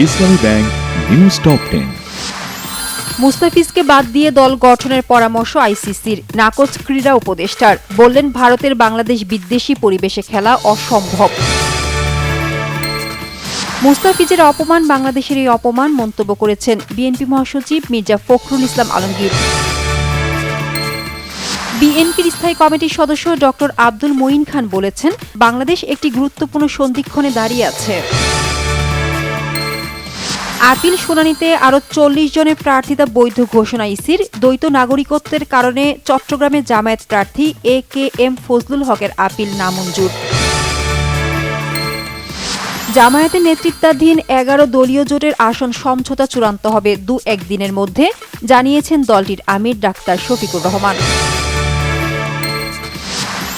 ইসলামী bank news top 10। মুস্তাফিজকে বাদ দিয়ে দল গঠনের পরামর্শ আইসিসির, নাকচ ক্রীড়া উপদেষ্টার। বললেন, ভারতের বাংলাদেশ বিদ্বেষী পরিবেশে খেলা অসম্ভব। মুস্তাফিজের অপমান বাংলাদেশের এই অপমান মন্তব্য করেছেন বিএনপি মহাসচিব মির্জা ফখরুল ইসলাম আলমগীর। বিএনপির স্থায়ী কমিটির সদস্য ডক্টর আব্দুল মঈন খান বলেছেন, বাংলাদেশ একটি গুরুত্বপূর্ণ সন্ধিক্ষণে দাঁড়িয়ে আছে। আপিল শুনানিতে আরও ৪০ জনের প্রার্থিতা বৈধ ঘোষণা ইসির। দ্বৈত নাগরিকত্বের কারণে চট্টগ্রামে জামায়াত প্রার্থী AKM ফজলুল হকের আপিল নামঞ্জুর। জামায়াতের নেতৃত্বাধীন ১১ দলীয় জোটের আসন সমঝোতা চূড়ান্ত হবে ২-১ দিনের মধ্যে, জানিয়েছেন দলটির আমির ডাক্তার শফিকুর রহমান।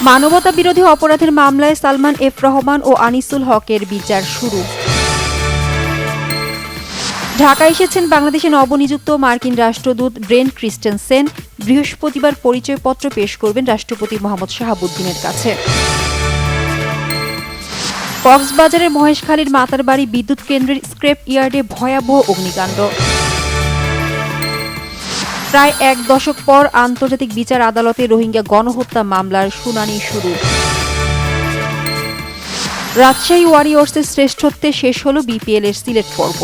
মানবতা বিরোধী অপরাধের মামলায় সালমান এফ রহমান ও আনিসুল হকের বিচার শুরু। ঢাকায় এসেছেন বাংলাদেশে নবনিযুক্ত মার্কিন রাষ্ট্রদূত ব্রেন ক্রিস্টেনসেন। বৃহস্পতিবার পরিচয়পত্র পেশ করবেন রাষ্ট্রপতি মোহাম্মদ শাহাবুদ্দিনের কাছে। কক্সবাজারের মহেশখালীর মাতারবাড়ি বিদ্যুৎ কেন্দ্রের স্ক্র্যাপ ইয়ার্ডে ভয়াবহ অগ্নিকাণ্ড। প্রায় ১ দশক পর আন্তর্জাতিক বিচার আদালতে রোহিঙ্গা গণহত্যা মামলার শুনানি শুরু। রাজশাহী ওয়ারিয়র্সের শ্রেষ্ঠত্বে শেষ হল BPL এর সিলেট পর্ব।